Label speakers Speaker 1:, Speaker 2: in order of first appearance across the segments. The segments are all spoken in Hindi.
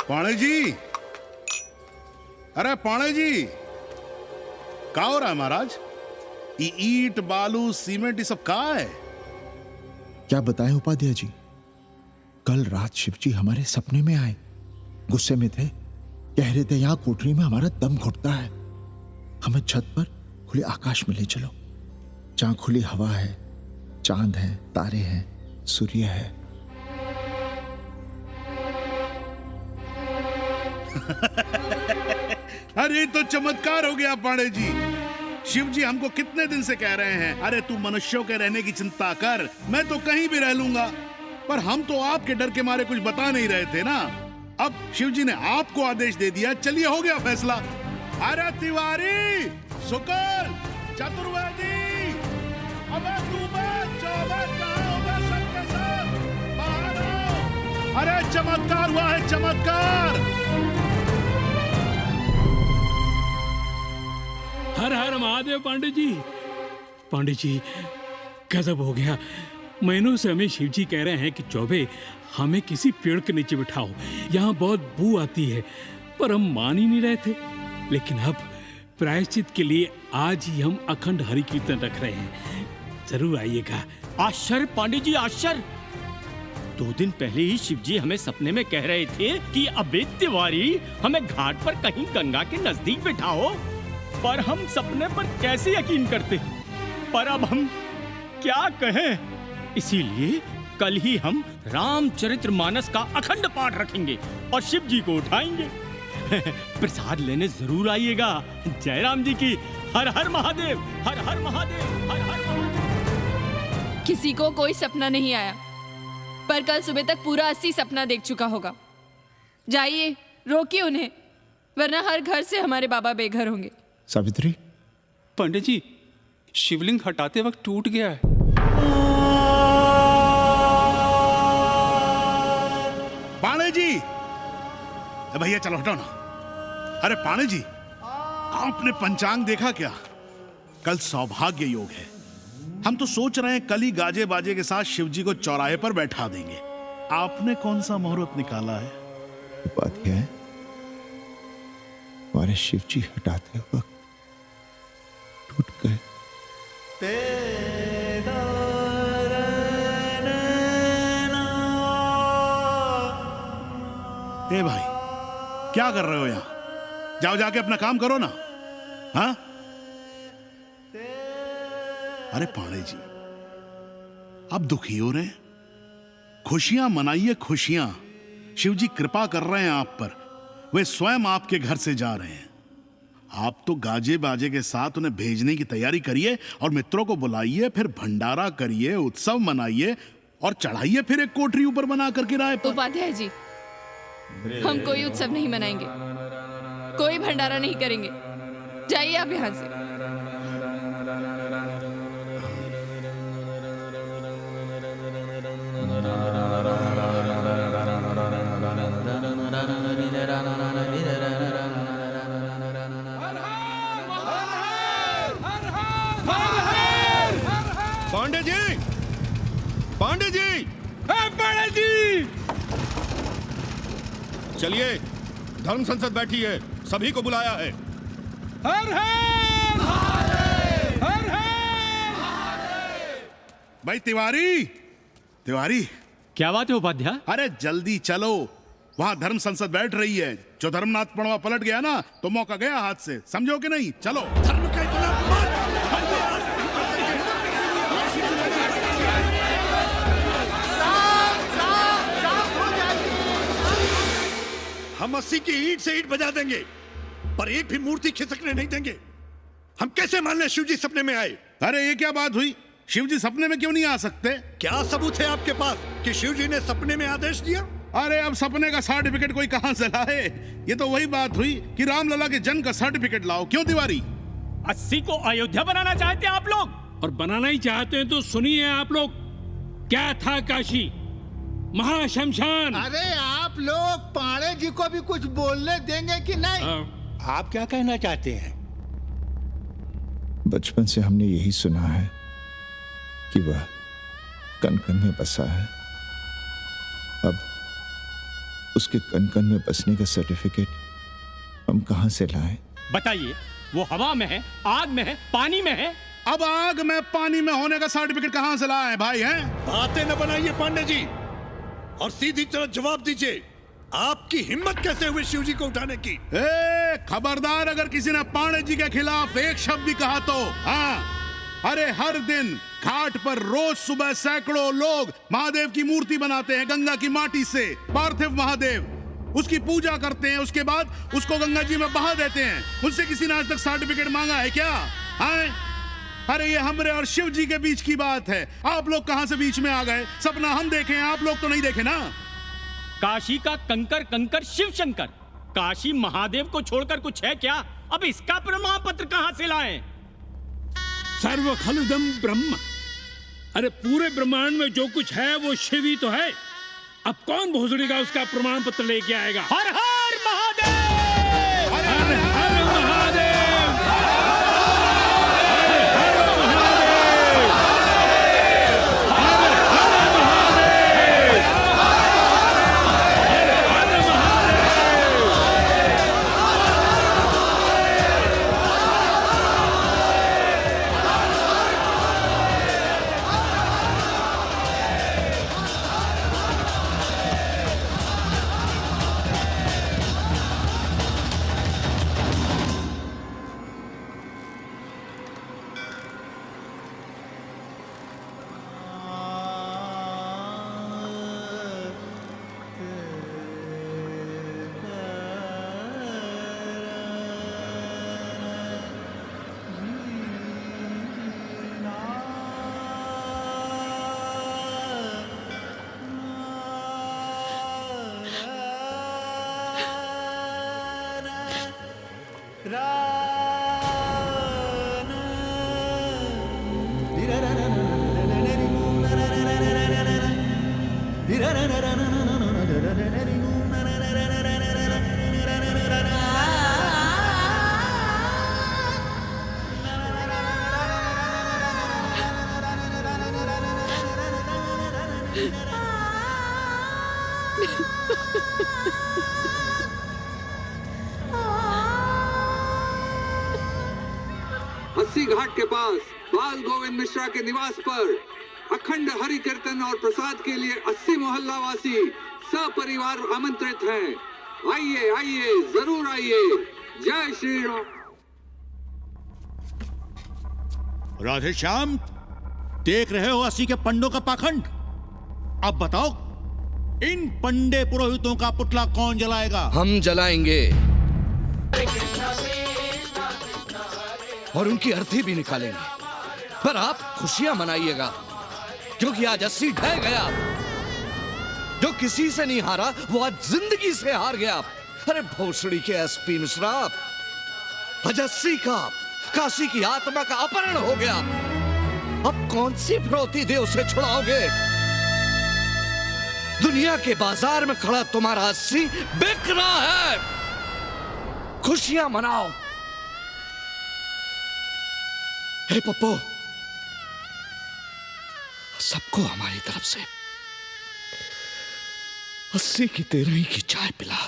Speaker 1: पाणे जी, अरे पाणे जी, क्या हो रहा है महाराज? ये ईंट बालू सीमेंट ये सब कहाँ है?
Speaker 2: क्या बताएं उपाध्याय जी, कल रात शिवजी हमारे सपने में आए। गुस्से में थे, कह रहे थे यहां कोठरी में हमारा दम घुटता है, हमें छत पर खुले आकाश में ले चलो, जहां खुली हवा है, चांद है, तारे हैं, सूर्य है।
Speaker 1: अरे तो चमत्कार हो गया पाणे जी। शिव जी हमको कितने दिन से कह रहे हैं, अरे तू मनुष्यों के रहने की चिंता कर, मैं तो कहीं भी रह लूंगा। पर हम तो आपके डर के मारे कुछ बता नहीं रहे थे ना। अब शिव जी ने आपको आदेश दे दिया, चलिए हो गया फैसला। अरे तिवारी, शुक्ल, चतुर्वेदी, अबे तू बच, कहां हो बे सबके सब? बाहर आओ। अरे चमत्कार हुआ है, चमत्कार।
Speaker 3: हर हर महादेव पांडे जी। पांडे जी, गजब हो गया। महीनों से हमें शिवजी कह रहे हैं कि चौबे हमें किसी पेड़ के नीचे बिठाओ, यहाँ बहुत बू आती है, पर हम मान ही नहीं रहे थे। लेकिन अब प्रायश्चित के लिए आज ही हम अखंड हरि कीर्तन रख रहे हैं, जरूर आइएगा।
Speaker 4: आश्चर्य पांडे जी, आश्चर्य। 2 दिन पहले ही शिवजी हमें सपने में कह रहे थे कि अबे तिवारी, हमें घाट पर कहीं गंगा के नजदीक बिठाओ, पर हम सपने पर कैसे यकीन करते। पर अब हम क्या कहें, इसीलिए कल ही हम रामचरितमानस का अखंड पाठ रखेंगे और शिव जी को उठाएंगे। प्रसाद लेने जरूर आइएगा। जय राम जी की। हर हर महादेव, हर हर महादेव, हर हर महादेव।
Speaker 5: किसी को कोई सपना नहीं आया, पर कल सुबह तक पूरा 80 सपना देख चुका होगा। जाइए, रोकिए उन्हें, वरना हर घर से हमारे बाबा बेघर होंगे।
Speaker 2: सावित्री,
Speaker 6: पंडित जी, शिवलिंग हटाते वक्त टूट गया है।
Speaker 1: पाणे जी, भैया चलो हटो ना। अरे पाणे जी, आपने पंचांग देखा क्या? कल सौभाग्य योग है। हम तो सोच रहे हैं कल ही गाजे बाजे के साथ शिवजी को चौराहे पर बैठा देंगे। आपने कौन सा मुहूर्त निकाला है?
Speaker 2: उपाध्याय, हमारे शिवजी हटाते वक्त टूट गए।
Speaker 1: ए भाई, क्या कर रहे हो यहां? जाओ जाके अपना काम करो ना। हाँ? अरे पाणे जी, आप दुखी हो रहे हैं? खुशियां मनाइए, खुशियां। शिवजी कृपा कर रहे हैं आप पर, वे स्वयं आपके घर से जा रहे हैं। आप तो गाजे बाजे के साथ उन्हें भेजने की तैयारी करिए और मित्रों को बुलाइए, फिर भंडारा करिए, उत्सव मनाइए और चढ़ाइए फिर एक कोठरी ऊपर बना कर किराए पर।
Speaker 5: उपाध्याय जी, हम कोई उत्सव नहीं मनाएंगे, कोई भंडारा नहीं करेंगे। जाइए आप यहाँ से।
Speaker 7: पांडे जी, पांडे जी,
Speaker 3: पांडे जी,
Speaker 7: चलिए, धर्म संसद बैठी है, सभी को बुलाया है।
Speaker 3: हर हर हर हर।
Speaker 1: भाई तिवारी, तिवारी,
Speaker 4: क्या बात है उपाध्याय?
Speaker 1: अरे जल्दी चलो, वहां धर्म संसद बैठ रही है। जो धर्मनाथ पड़वा पलट गया ना, तो मौका गया हाथ से, समझो कि नहीं? चलो। धर्म का इतना
Speaker 7: हम 80 की ईंट से ईंट बजा देंगे, पर एक भी मूर्ति खिसकने नहीं देंगे। हम कैसे मान लें शिवजी सपने में आए?
Speaker 1: अरे ये क्या बात हुई? शिवजी सपने में क्यों नहीं आ सकते?
Speaker 7: क्या सबूत है आपके पास कि शिवजी ने सपने में आदेश दिया?
Speaker 1: अरे अब सपने का सर्टिफिकेट कोई कहां से लाए? ये तो वही बात हुई कि रामलला के जन्म का सर्टिफिकेट लाओ। क्यों तिवारी?
Speaker 4: 80 को अयोध्या बनाना चाहते हैं आप लोग?
Speaker 3: और बनाना ही चाहते हैं तो सुनिए आप लोग, क्या था काशी महाशमशान।
Speaker 8: अरे आप लोग पाणे जी को भी कुछ बोलने देंगे कि नहीं? आप क्या कहना चाहते हैं?
Speaker 2: बचपन से हमने यही सुना है कि वह कण कण में बसा है। अब उसके कन कन में बसने का सर्टिफिकेट हम कहां से लाएं?
Speaker 4: बताइए, वो हवा में है, आग में है, पानी में है?
Speaker 1: अब आग में पानी में होने का सर्टिफिकेट कहां से लाए भाई हैं?
Speaker 7: बातें न बनाइए पांडे जी, और सीधी तरह जवाब दीजिए। आपकी हिम्मत कैसे हुई शिव जी को उठाने की?
Speaker 1: खबरदार, अगर किसी ने पांडे जी के खिलाफ एक शब्द भी कहा तो। हाँ, अरे हर दिन घाट पर रोज सुबह सैकड़ों लोग महादेव की मूर्ति बनाते हैं गंगा की माटी से। पार्थिव महादेव, उसकी पूजा करते हैं, उसके बाद उसको गंगा जी में बहा देते हैं। उनसे किसी ने आज तक सर्टिफिकेट मांगा है क्या? हाँ? अरे ये हमरे और शिव जी के बीच की बात है। आप लोग कहां से बीच में आ गए? सपना हम देखे हैं, आप लोग तो नहीं देखे ना।
Speaker 4: काशी का कंकर कंकर शिव शंकर, काशी महादेव को छोड़कर कुछ है क्या? अब इसका प्रमाण पत्र कहां से लाएं?
Speaker 3: सर्व खलुदम ब्रह्म, अरे पूरे ब्रह्मांड में जो कुछ है वो शिव ही तो है। अब कौन भोसड़ी का उसका प्रमाण पत्र लेके आएगा?
Speaker 4: हर हर महादेव!
Speaker 3: हर हर महादेव!
Speaker 9: अस्सी घाट के पास बाल गोविंद मिश्रा के निवास पर अखंड हरि कीर्तन और प्रसाद के लिए 80 मोहल्ला वासी सपरिवार आमंत्रित हैं। आइए आइए, जरूर आइए। जय श्री राम।
Speaker 10: राधे श्याम, देख रहे हो 80 के पंडों का पाखंड। अब बताओ, इन पंडे पुरोहितों का पुतला कौन जलाएगा?
Speaker 11: हम जलाएंगे और उनकी अर्थी भी निकालेंगे। पर आप खुशियां मनाइएगा, क्योंकि आज 80 ढह गया। जो किसी से नहीं हारा वो आज जिंदगी से हार गया। अरे भोसड़ी के एसपी मिश्रा, आज 80 का काशी की आत्मा का अपहरण हो गया। अब कौन सी फिरौती दे उसे छुड़ाओगे? दुनिया के बाजार में खड़ा तुम्हारा 80 बिक रहा है। खुशियां मनाओ। हे पप्पू, सबको हमारी तरफ से 80 की 13 की चाय पिला।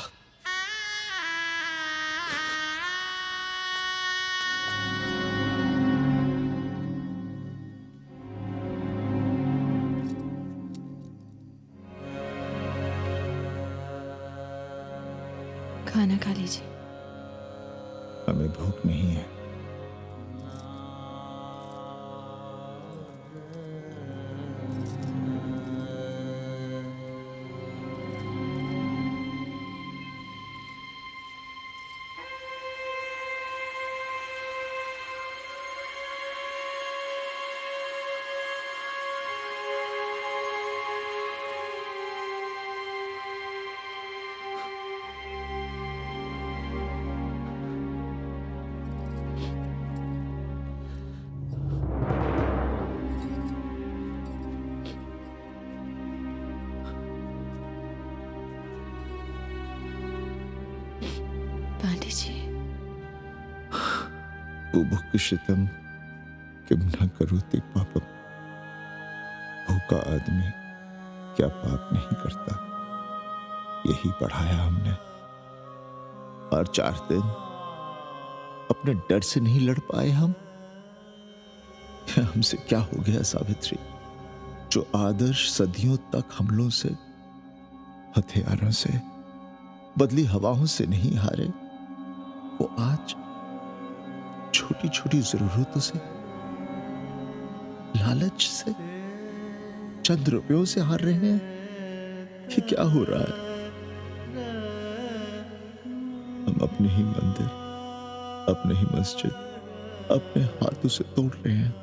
Speaker 5: खाना खा लीजिए।
Speaker 2: हमें भूख नहीं है।
Speaker 5: पांडे जी,
Speaker 2: बुभुक्षितम किम न करोति पापम। भूखा आदमी क्या पाप नहीं करता। यही पढ़ाया हमने। और 4 दिन अपने डर से नहीं लड़ पाए हम। हमसे क्या हो गया सावित्री? जो आदर्श सदियों तक हमलों से, हथियारों से, बदली हवाओं से नहीं हारे, वो आज छोटी छोटी जरूरतों से, लालच से, चंद रुपयों से हार रहे हैं। ये क्या हो रहा है? हम अपने ही मंदिर, अपने ही मस्जिद अपने हाथों से तोड़ रहे हैं।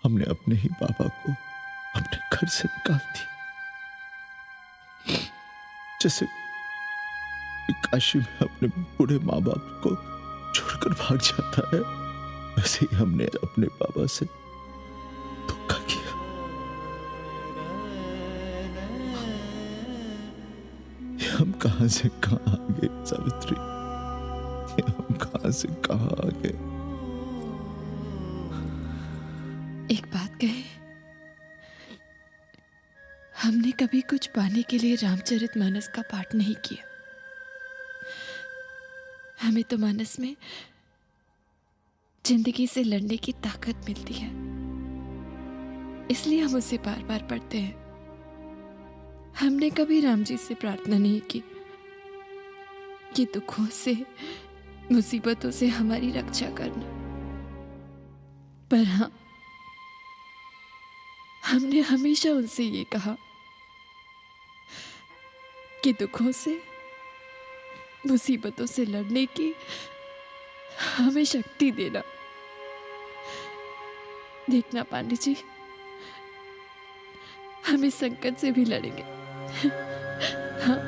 Speaker 2: हमने अपने ही बाबा को अपने घर से निकाल दिया। जैसे काशी में अपने बूढ़े माँ बाप को छोड़कर भाग जाता है, वैसे ही हमने अपने बाबा से धोखा किया। हम कहां से कहां आ गए सावित्री? हम कहां से कहां आ गए?
Speaker 5: एक बात कहे, हमने कभी कुछ पाने के लिए रामचरितमानस का पाठ नहीं किया। हमें तो मानस में जिंदगी से लड़ने की ताकत मिलती है, इसलिए हम उसे बार बार पढ़ते हैं। हमने कभी राम जी से प्रार्थना नहीं की कि दुखों से, मुसीबतों से हमारी रक्षा करना। पर हाँ, हमने हमेशा उनसे ये कहा कि दुखों से, मुसीबतों से लड़ने की हमें शक्ति देना। देखना पांडे जी, हम इस संकट से भी लड़ेंगे। हाँ।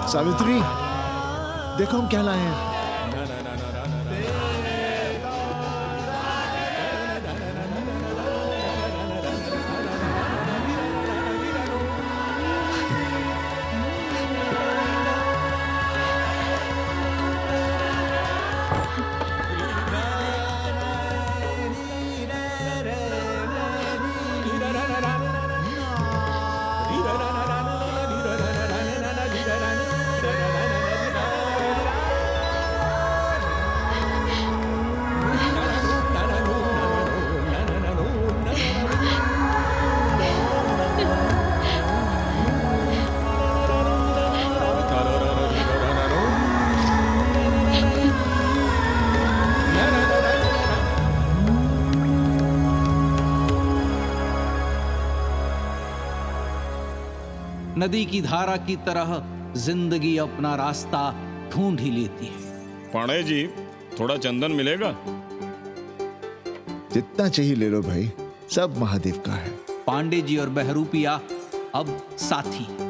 Speaker 2: सावित्री, देखो हम क्या लाए हैं।
Speaker 12: नदी की धारा की तरह जिंदगी अपना रास्ता ढूंढ ही लेती है।
Speaker 13: पांडे जी, थोड़ा चंदन मिलेगा?
Speaker 2: जितना चाहिए ले लो भाई, सब महादेव का है।
Speaker 12: पांडे जी और बहरूपिया अब साथी हैं।